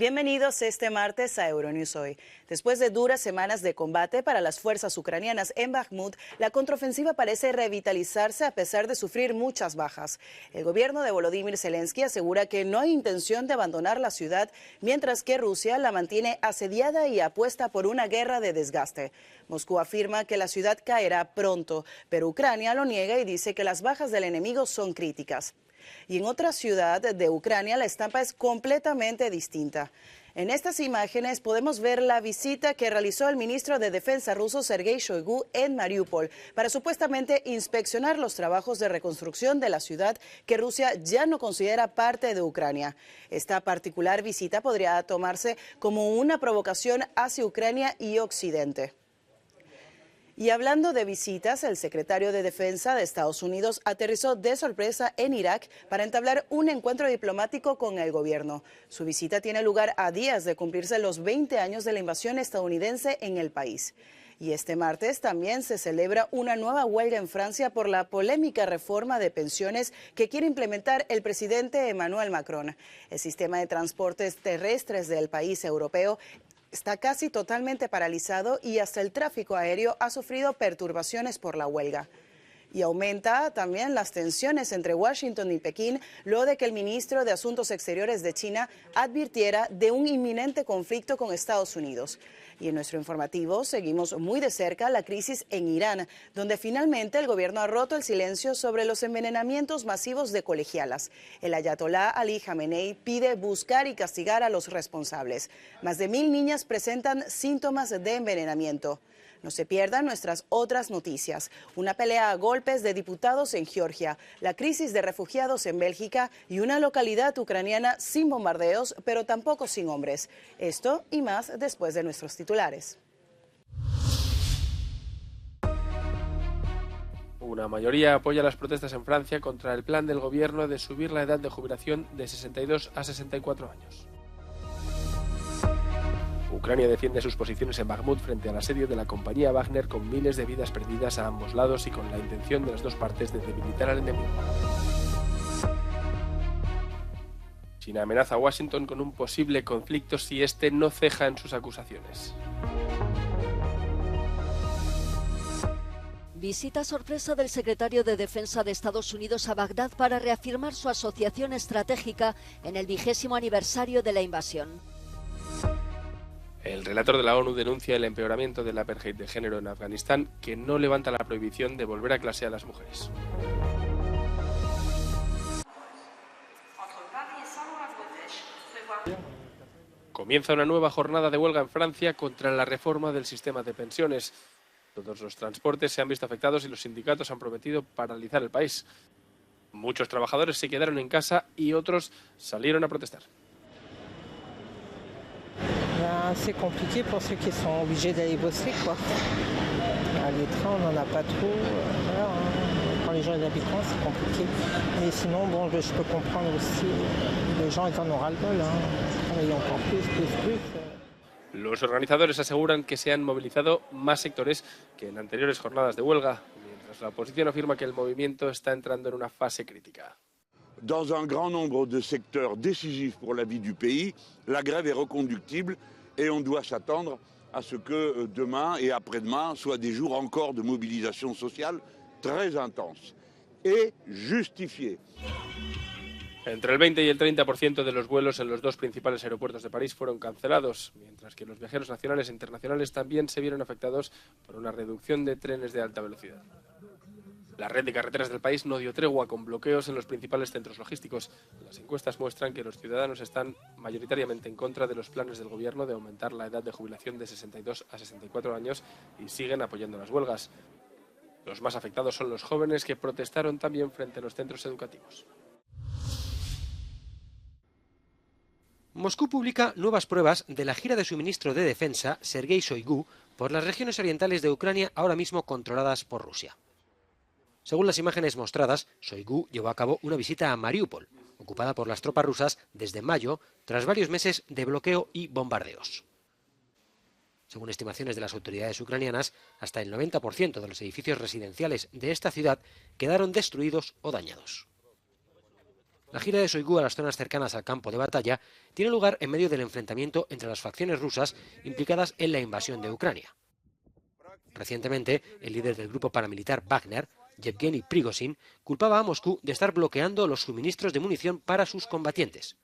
Bienvenidos este martes a Euronews Hoy. Después de duras semanas de combate para las fuerzas ucranianas en Bakhmut, la contraofensiva parece revitalizarse a pesar de sufrir muchas bajas. El gobierno de Volodymyr Zelensky asegura que no hay intención de abandonar la ciudad, mientras que Rusia la mantiene asediada y apuesta por una guerra de desgaste. Moscú afirma que la ciudad caerá pronto, pero Ucrania lo niega y dice que las bajas del enemigo son críticas. Y en otra ciudad de Ucrania la estampa es completamente distinta. En estas imágenes podemos ver la visita que realizó el ministro de Defensa ruso Sergei Shoigu en Mariupol para supuestamente inspeccionar los trabajos de reconstrucción de la ciudad que Rusia ya no considera parte de Ucrania. Esta particular visita podría tomarse como una provocación hacia Ucrania y Occidente. Y hablando de visitas, el secretario de Defensa de Estados Unidos aterrizó de sorpresa en Irak para entablar un encuentro diplomático con el gobierno. Su visita tiene lugar a días de cumplirse los 20 años de la invasión estadounidense en el país. Y este martes también se celebra una nueva huelga en Francia por la polémica reforma de pensiones que quiere implementar el presidente Emmanuel Macron. El sistema de transportes terrestres del país europeo está casi totalmente paralizado y hasta el tráfico aéreo ha sufrido perturbaciones por la huelga. Y aumenta también las tensiones entre Washington y Pekín luego de que el ministro de Asuntos Exteriores de China advirtiera de un inminente conflicto con Estados Unidos. Y en nuestro informativo seguimos muy de cerca la crisis en Irán, donde finalmente el gobierno ha roto el silencio sobre los envenenamientos masivos de colegialas. El ayatolá Ali Khamenei pide buscar y castigar a los responsables. Más de 1000 niñas presentan síntomas de envenenamiento. No se pierdan nuestras otras noticias. Una pelea a golpes de diputados en Georgia, la crisis de refugiados en Bélgica y una localidad ucraniana sin bombardeos, pero tampoco sin hombres. Esto y más después de nuestros titulares. Una mayoría apoya las protestas en Francia contra el plan del gobierno de subir la edad de jubilación de 62 a 64 años. Ucrania defiende sus posiciones en Bakhmut frente al asedio de la compañía Wagner con miles de vidas perdidas a ambos lados y con la intención de las dos partes de debilitar al enemigo. China amenaza a Washington con un posible conflicto si este no ceja en sus acusaciones. Visita sorpresa del secretario de Defensa de Estados Unidos a Bagdad para reafirmar su asociación estratégica en el 20º aniversario de la invasión. El relator de la ONU denuncia el empeoramiento del apartheid de género en Afganistán, que no levanta la prohibición de volver a clase a las mujeres. Comienza una nueva jornada de huelga en Francia contra la reforma del sistema de pensiones. Todos los transportes se han visto afectados y los sindicatos han prometido paralizar el país. Muchos trabajadores se quedaron en casa y otros salieron a protestar. C'est compliqué pour ceux qui sont obligés d'aller bosser, quoi. Les trains, on n'en a pas trop. Voilà, quand les gens y habitent, c'est compliqué. Mais sinon, bon, je peux comprendre aussi. Les gens, ils en ont ras-le-bol, travailler encore plus. Los organizadores aseguran que se han movilizado más sectores que en anteriores jornadas de huelga, mientras la oposición afirma que el movimiento está entrando en una fase crítica. Dans un grand nombre de secteurs décisifs pour la vie du pays, la grève est reconductible et on doit s'attendre à ce que demain et après-demain soient des jours encore de mobilisation sociale très intense et justifiée. Entre el 20 y el 30% de los vuelos en los dos principales aeropuertos de París fueron cancelados, mientras que los viajeros nacionales e internacionales también se vieron afectados por una reducción de trenes de alta velocidad. La red de carreteras del país no dio tregua, con bloqueos en los principales centros logísticos. Las encuestas muestran que los ciudadanos están mayoritariamente en contra de los planes del gobierno de aumentar la edad de jubilación de 62 a 64 años y siguen apoyando las huelgas. Los más afectados son los jóvenes, que protestaron también frente a los centros educativos. Moscú publica nuevas pruebas de la gira de su ministro de Defensa, Sergei Shoigu, por las regiones orientales de Ucrania ahora mismo controladas por Rusia. Según las imágenes mostradas, Shoigu llevó a cabo una visita a Mariupol, ocupada por las tropas rusas desde mayo, tras varios meses de bloqueo y bombardeos. Según estimaciones de las autoridades ucranianas, hasta el 90% de los edificios residenciales de esta ciudad quedaron destruidos o dañados. La gira de Shoigu a las zonas cercanas al campo de batalla tiene lugar en medio del enfrentamiento entre las facciones rusas implicadas en la invasión de Ucrania. Recientemente, el líder del grupo paramilitar Wagner, Yevgeny Prigozhin, culpaba a Moscú de estar bloqueando los suministros de munición para sus combatientes.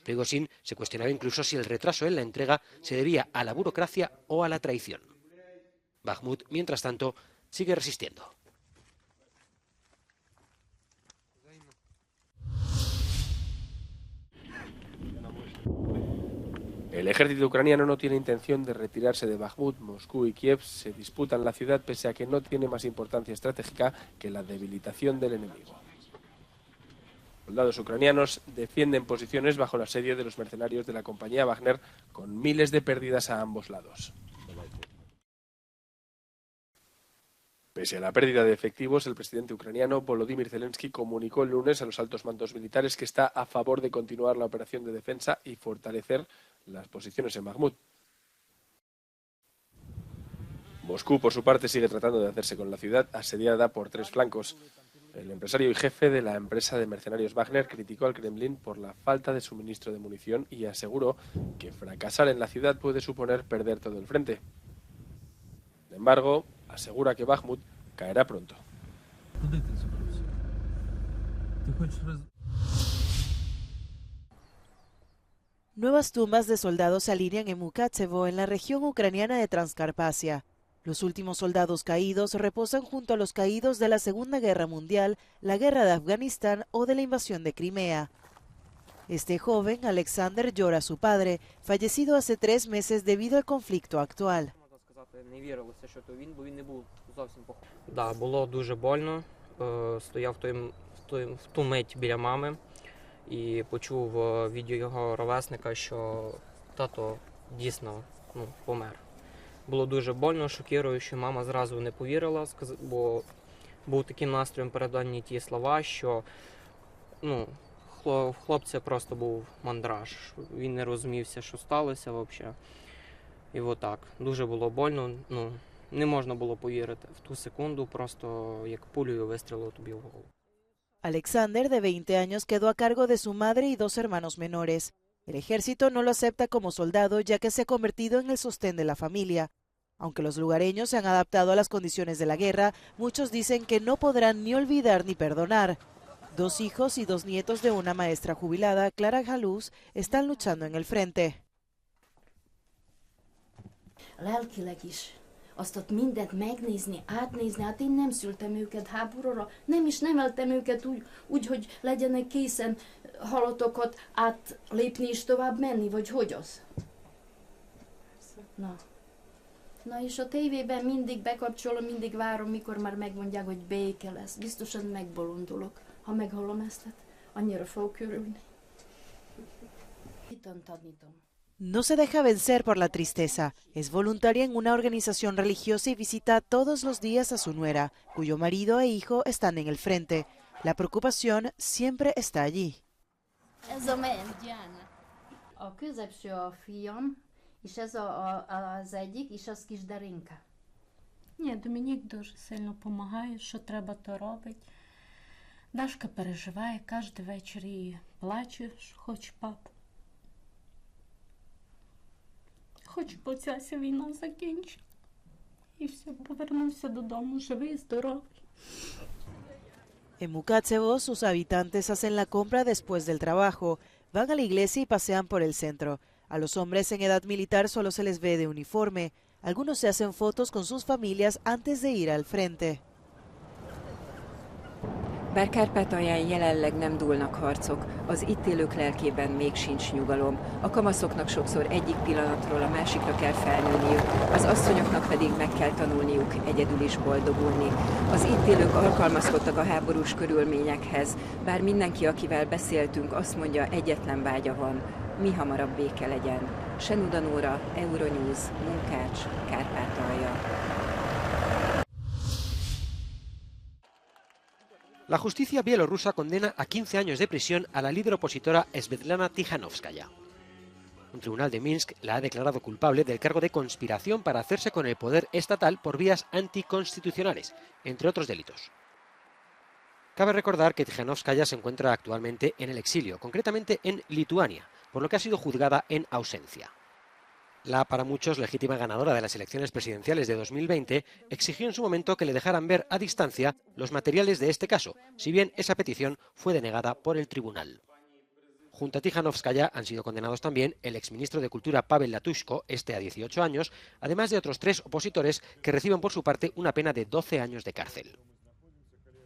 Prigozhin se cuestionaba incluso si el retraso en la entrega se debía a la burocracia o a la traición. Bakhmut, mientras tanto, sigue resistiendo. El ejército ucraniano no tiene intención de retirarse de Bakhmut. Moscú y Kiev se disputan la ciudad pese a que no tiene más importancia estratégica que la debilitación del enemigo. Soldados ucranianos defienden posiciones bajo el asedio de los mercenarios de la compañía Wagner, con miles de pérdidas a ambos lados. Pese a la pérdida de efectivos, el presidente ucraniano Volodymyr Zelensky comunicó el lunes a los altos mandos militares que está a favor de continuar la operación de defensa y fortalecer las posiciones en Bakhmut. Moscú, por su parte, sigue tratando de hacerse con la ciudad, asediada por tres flancos. El empresario y jefe de la empresa de mercenarios Wagner criticó al Kremlin por la falta de suministro de munición y aseguró que fracasar en la ciudad puede suponer perder todo el frente. Sin embargo, asegura que Bakhmut caerá pronto. Nuevas tumbas de soldados se alinean en Mukatsevo, en la región ucraniana de Transcarpacia. Los últimos soldados caídos reposan junto a los caídos de la Segunda Guerra Mundial, la Guerra de Afganistán o de la invasión de Crimea. Este joven, Alexander, llora a su padre, fallecido hace 3 meses debido al conflicto actual. Да, було дуже больно. Стояв в ту мить біля мами і почув від його ровесника, що тато дійсно помер. Було дуже больно, шокіруюче. Мама зразу не повірила, бо був таким настроєм передані ті слова, що в хлопця просто був мандраж. Він не розумівся, що сталося взагалі. І отак. Дуже було больно. Не можна було повірити. В ту секунду просто як пулею вистрілило тобі в голову. Alexander, de 20 años, quedó a cargo de su madre y 2 hermanos menores. El ejército no lo acepta como soldado, ya que se ha convertido en el sostén de la familia. Aunque los lugareños se han adaptado a las condiciones de la guerra, muchos dicen que no podrán ni olvidar ni perdonar. 2 hijos y 2 nietos de una maestra jubilada, Clara Jaluz, están luchando en el frente. Lelkileg is. Azt ott mindent megnézni, átnézni, hát én nem szültem őket háborúra, nem is neveltem őket úgy, hogy legyenek készen halottokat átlépni és tovább menni, vagy hogy az? Na és a tévében mindig bekapcsolom, mindig várom, mikor már megmondják, hogy béke lesz. Biztosan megbolondulok, ha meghallom ezt, annyira fogok örülni. Hittan tanítom. No se deja vencer por la tristeza. Es voluntaria en una organización religiosa y visita todos los días a su nuera, cuyo marido e hijo están en el frente. La preocupación siempre está allí. Ez a Diana. A középső a fiam, és ez az egyik, és az kis Даринка. Ні, Домінік дуже сильно допомагає, що треба, то робить. Дашка переживає, кожен вечір її плаче, що хоче папу. Хочу, бо ця війна закінчила. І все, повернувся додому, живий, здоровий. En Mukatsevo, sus habitantes hacen la compra después del trabajo. Van a la iglesia y pasean por el centro. A los hombres en edad militar solo se les ve de uniforme. Algunos se hacen fotos con sus familias antes de ir al frente. Bár Kárpátalján jelenleg nem dúlnak harcok, az itt élők lelkében még sincs nyugalom. A kamaszoknak sokszor egyik pillanatról a másikra kell felnőniük, az asszonyoknak pedig meg kell tanulniuk egyedül is boldogulni. Az itt élők alkalmazkodtak a háborús körülményekhez, bár mindenki, akivel beszéltünk, azt mondja, egyetlen vágya van, mi hamarabb béke legyen. Senuda Nóra, Euronews, Munkács, Kárpátalja. La justicia bielorrusa condena a 15 años de prisión a la líder opositora Svetlana Tikhanovskaya. Un tribunal de Minsk la ha declarado culpable del cargo de conspiración para hacerse con el poder estatal por vías anticonstitucionales, entre otros delitos. Cabe recordar que Tijanovskaya se encuentra actualmente en el exilio, concretamente en Lituania, por lo que ha sido juzgada en ausencia. La, para muchos, legítima ganadora de las elecciones presidenciales de 2020 exigió en su momento que le dejaran ver a distancia los materiales de este caso, si bien esa petición fue denegada por el tribunal. Junto a Tijanovskaya han sido condenados también el exministro de Cultura Pavel Latushko, a 18 años, además de otros 3 opositores que reciben por su parte una pena de 12 años de cárcel.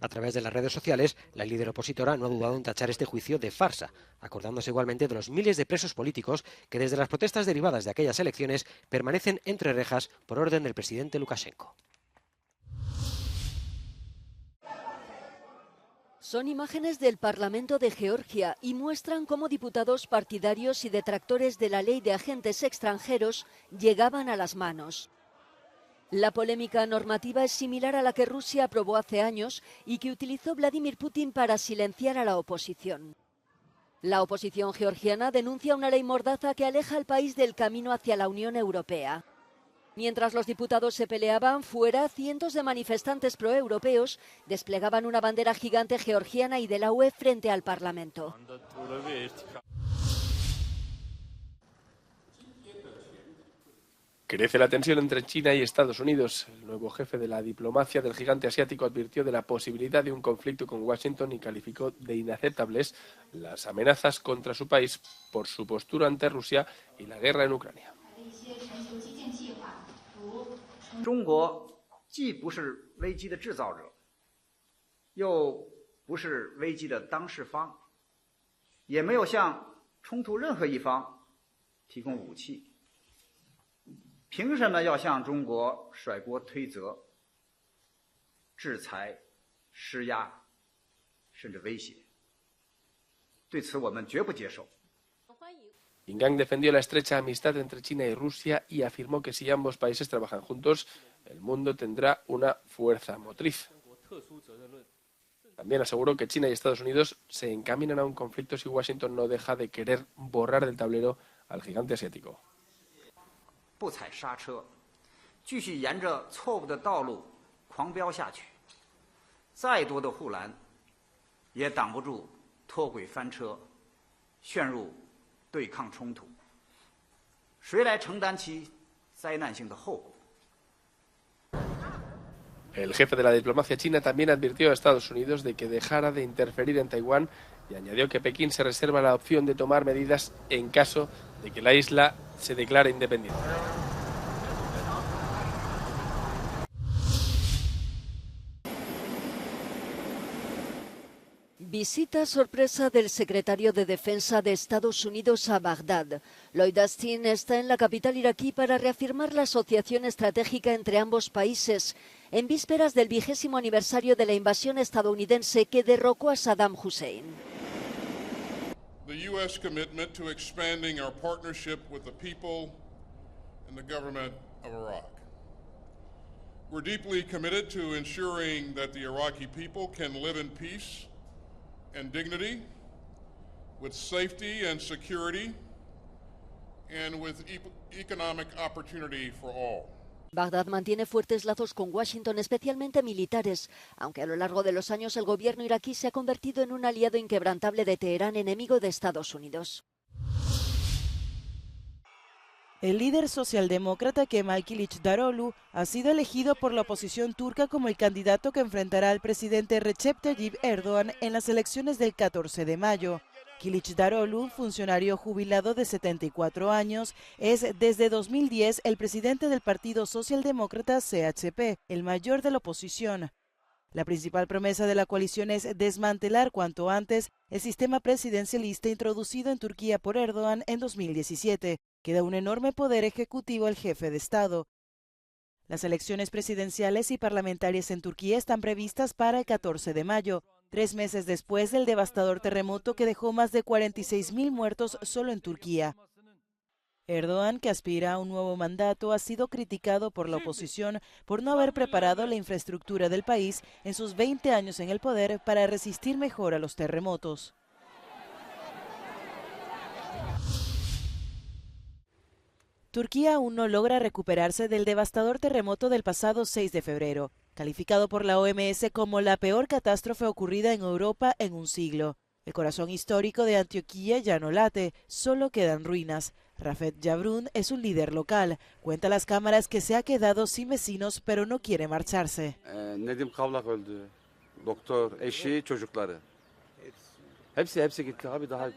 A través de las redes sociales, la líder opositora no ha dudado en tachar este juicio de farsa, acordándose igualmente de los miles de presos políticos que desde las protestas derivadas de aquellas elecciones permanecen entre rejas por orden del presidente Lukashenko. Son imágenes del Parlamento de Georgia y muestran cómo diputados partidarios y detractores de la ley de agentes extranjeros llegaban a las manos. La polémica normativa es similar a la que Rusia aprobó hace años y que utilizó Vladimir Putin para silenciar a la oposición. La oposición georgiana denuncia una ley mordaza que aleja al país del camino hacia la Unión Europea. Mientras los diputados se peleaban, fuera, cientos de manifestantes proeuropeos desplegaban una bandera gigante georgiana y de la UE frente al Parlamento. Crece la tensión entre China y Estados Unidos. El nuevo jefe de la diplomacia del gigante asiático advirtió de la posibilidad de un conflicto con Washington y calificó de inaceptables las amenazas contra su país por su postura ante Rusia y la guerra en Ucrania. 中国既不是危机的制造者，又不是危机的当事方，也没有向冲突任何一方提供武器。凭什么要向中国甩锅推责、制裁、施压，甚至威胁？对此我们绝不接受。 Qin Gang defendió la estrecha amistad entre China y Rusia y afirmó que si ambos países trabajan juntos, el mundo tendrá una fuerza motriz. También aseguró que China y Estados Unidos se encaminan a un conflicto si Washington no deja de querer borrar del tablero al gigante asiático. 不踩刹车，继续沿着错误的道路狂飙下去，再多的护栏也挡不住脱轨翻车，陷入 对抗冲突，谁来承担其灾难性的后果？ El jefe de la diplomacia china también advirtió a Estados Unidos de que dejara de interferir en Taiwán y añadió que Pekín se reserva la opción de tomar medidas en caso de que la isla se declare independiente. Visita sorpresa del secretario de Defensa de Estados Unidos a Bagdad. Lloyd Austin está en la capital iraquí para reafirmar la asociación estratégica entre ambos países en vísperas del 20º aniversario de la invasión estadounidense que derrocó a Saddam Hussein. The U.S. commitment to expanding our partnership with the people and the government of Iraq. We're deeply committed to ensuring that the Iraqi people can live in peace and dignity, with safety and security, and with economic opportunity for all. Bagdad mantiene fuertes lazos con Washington, especialmente militares, aunque a lo largo de los años el gobierno iraquí se ha convertido en un aliado inquebrantable de Teherán, enemigo de Estados Unidos. El líder socialdemócrata Kemal Kılıçdaroğlu ha sido elegido por la oposición turca como el candidato que enfrentará al presidente Recep Tayyip Erdoğan en las elecciones del 14 de mayo. Kılıçdaroğlu, funcionario jubilado de 74 años, es desde 2010 el presidente del partido socialdemócrata CHP, el mayor de la oposición. La principal promesa de la coalición es desmantelar cuanto antes el sistema presidencialista introducido en Turquía por Erdoğan en 2017, que da un enorme poder ejecutivo al jefe de Estado. Las elecciones presidenciales y parlamentarias en Turquía están previstas para el 14 de mayo, 3 meses después del devastador terremoto que dejó más de 46.000 muertos solo en Turquía. Erdoğan, que aspira a un nuevo mandato, ha sido criticado por la oposición por no haber preparado la infraestructura del país en sus 20 años en el poder para resistir mejor a los terremotos. Turquía aún no logra recuperarse del devastador terremoto del pasado 6 de febrero. calificado por la OMS como la peor catástrofe ocurrida en Europa en un siglo. El corazón histórico de Antioquía ya no late, solo quedan ruinas. Rafet Yabrun es un líder local. Cuenta a las cámaras que se ha quedado sin vecinos, pero no quiere marcharse. Nedim Kavlak öldü. Doktor, eşi, çocukları. Hepsi gitti abi daha.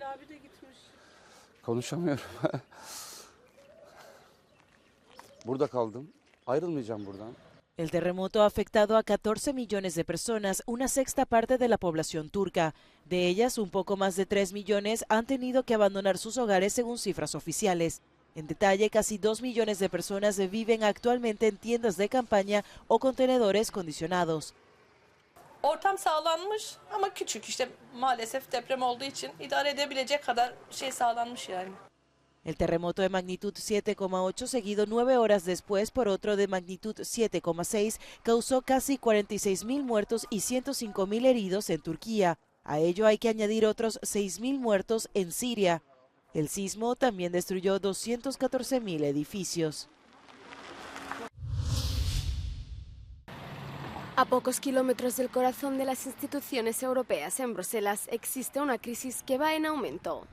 Konuşamıyorum. Burada kaldım. Ayrılmayacağım buradan. El terremoto ha afectado a 14 millones de personas, una sexta parte de la población turca. De ellas, un poco más de 3 millones han tenido que abandonar sus hogares según cifras oficiales. En detalle, casi 2 millones de personas viven actualmente en tiendas de campaña o contenedores condicionados. Ortam sağlanmış ama küçük, işte maalesef deprem olduğu için idare edebilecek kadar şey sağlanmış yani. El terremoto de magnitud 7,8, seguido 9 horas después por otro de magnitud 7,6, causó casi 46.000 muertos y 105.000 heridos en Turquía. A ello hay que añadir otros 6.000 muertos en Siria. El sismo también destruyó 214.000 edificios. A pocos kilómetros del corazón de las instituciones europeas en Bruselas existe una crisis que va en aumento.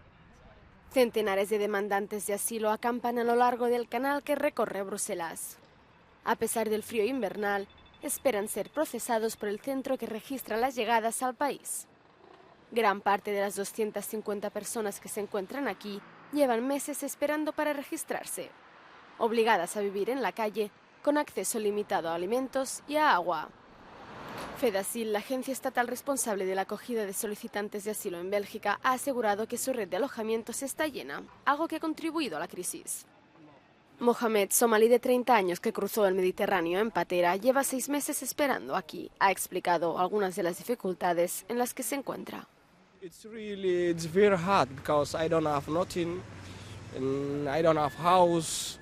Centenares de demandantes de asilo acampan a lo largo del canal que recorre Bruselas. A pesar del frío invernal, esperan ser procesados por el centro que registra las llegadas al país. Gran parte de las 250 personas que se encuentran aquí llevan meses esperando para registrarse, obligadas a vivir en la calle con acceso limitado a alimentos y a agua. Fedasil, la agencia estatal responsable de la acogida de solicitantes de asilo en Bélgica, ha asegurado que su red de alojamientos está llena, algo que ha contribuido a la crisis. Mohamed, somalí de 30 años que cruzó el Mediterráneo en patera, lleva 6 meses esperando aquí. Ha explicado algunas de las dificultades en las que se encuentra. It's very hard because I don't have nothing, and I don't have house.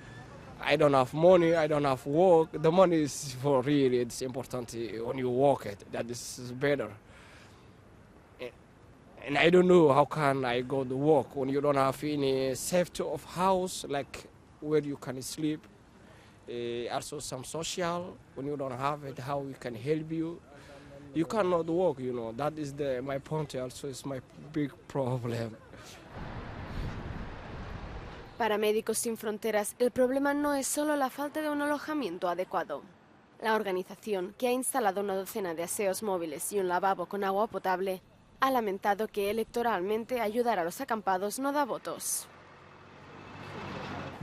I don't have money, I don't have work. The money is for really, it's important when you work it, that is better. And I don't know how can I go to work when you don't have any safety of house, like where you can sleep. Also some social, when you don't have it, how we can help you. You cannot work, you know, that is my point also, is my big problem. Para Médicos Sin Fronteras, el problema no es solo la falta de un alojamiento adecuado. La organización, que ha instalado una docena de aseos móviles y un lavabo con agua potable, ha lamentado que electoralmente ayudar a los acampados no da votos.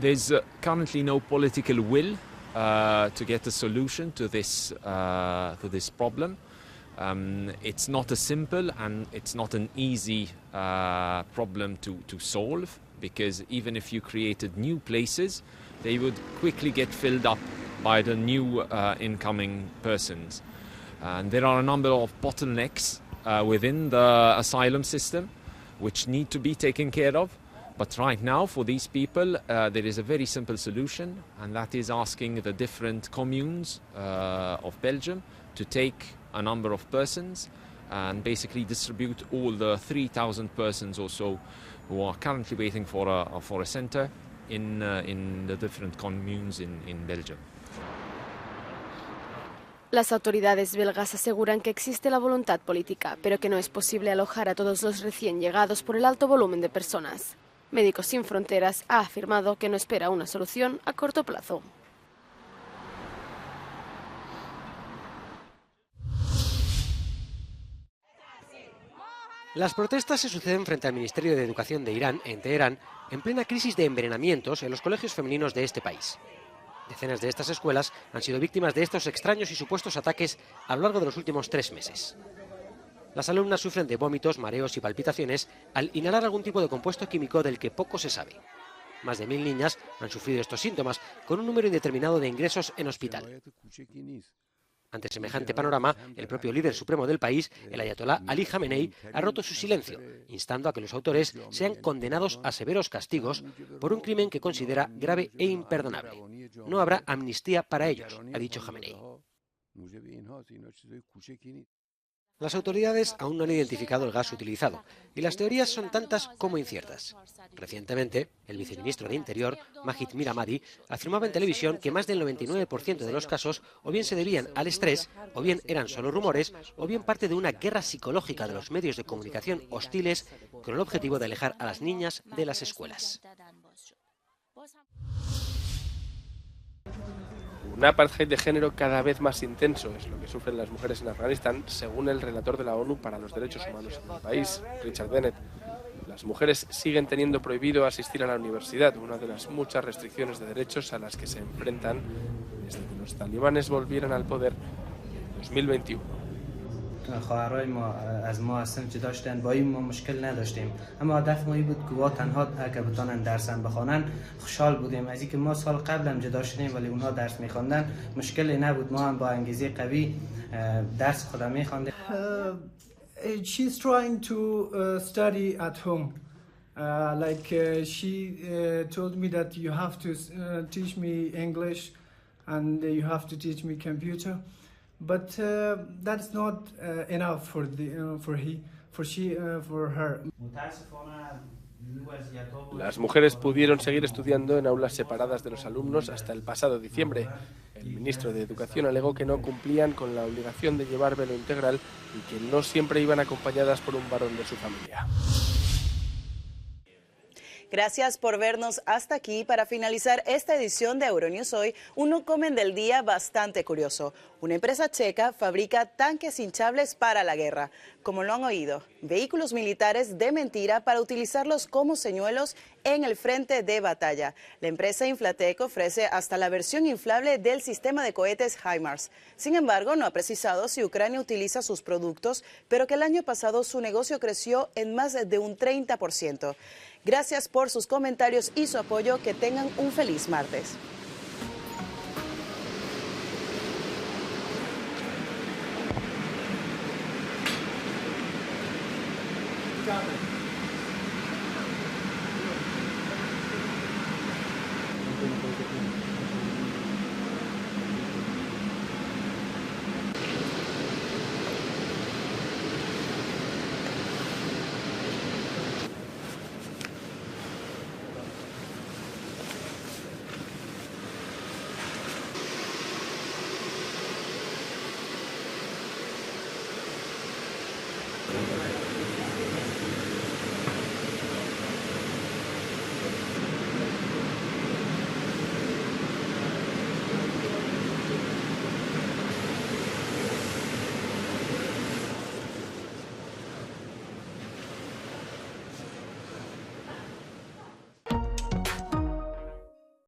There's currently no political will to get a solution to this problem. It's not a simple and it's not an easy problem to solve, because even if you created new places, they would quickly get filled up by the new incoming persons. And there are a number of bottlenecks within the asylum system which need to be taken care of. But right now, for these people, there is a very simple solution, and that is asking the different communes of Belgium to take a number of persons and basically distribute all the 3,000 persons or so who are currently waiting for a center in the different communes in Belgium. Las autoridades belgas aseguran que existe la voluntad política, pero que no es posible alojar a todos los recién llegados por el alto volumen de personas. Médicos Sin Fronteras ha afirmado que no espera una solución a corto plazo. Las protestas se suceden frente al Ministerio de Educación de Irán, en Teherán, en plena crisis de envenenamientos en los colegios femeninos de este país. Decenas de estas escuelas han sido víctimas de estos extraños y supuestos ataques a lo largo de los últimos 3 meses. Las alumnas sufren de vómitos, mareos y palpitaciones al inhalar algún tipo de compuesto químico del que poco se sabe. Más de 1000 niñas han sufrido estos síntomas, con un número indeterminado de ingresos en hospital. Ante semejante panorama, el propio líder supremo del país, el ayatolá Ali Jamenei, ha roto su silencio, instando a que los autores sean condenados a severos castigos por un crimen que considera grave e imperdonable. No habrá amnistía para ellos, ha dicho Jamenei. Las autoridades aún no han identificado el gas utilizado y las teorías son tantas como inciertas. Recientemente, el viceministro de Interior, Majid Miramadi, afirmaba en televisión que más del 99% de los casos o bien se debían al estrés, o bien eran solo rumores, o bien parte de una guerra psicológica de los medios de comunicación hostiles con el objetivo de alejar a las niñas de las escuelas. Un apartheid de género cada vez más intenso es lo que sufren las mujeres en Afganistán, según el relator de la ONU para los Derechos Humanos en el país, Richard Bennett. Las mujeres siguen teniendo prohibido asistir a la universidad, una de las muchas restricciones de derechos a las que se enfrentan desde que los talibanes volvieran al poder en 2021. خواهرای ما از ما هستن که داشتن با این ما مشکل نداشتیم اما هدف ما این بود که وا تنها اگه بتونن درسن بخونن خوشحال بودیم از اینکه ما سال قبل هم جدا شدیم ولی اونها درس میخوندن مشکلی نبود ما هم با انگیزه قوی درس خودم میخوندیم. She's trying to study at home. She told me that you have to teach me English and you have to teach me computer. But that's not enough for her. Las mujeres pudieron seguir estudiando en aulas separadas de los alumnos hasta el pasado diciembre. El ministro de Educación alegó que no cumplían con la obligación de llevar velo integral y que no siempre iban acompañadas por un varón de su familia. Gracias por vernos hasta aquí. Para finalizar esta edición de Euronews Hoy, un nocomen del día bastante curioso. Una empresa checa fabrica tanques hinchables para la guerra. Como lo han oído, vehículos militares de mentira para utilizarlos como señuelos en el frente de batalla. La empresa Inflatec ofrece hasta la versión inflable del sistema de cohetes HIMARS. Sin embargo, no ha precisado si Ucrania utiliza sus productos, pero que el año pasado su negocio creció en más de un 30%. Gracias por sus comentarios y su apoyo. Que tengan un feliz martes. Got it.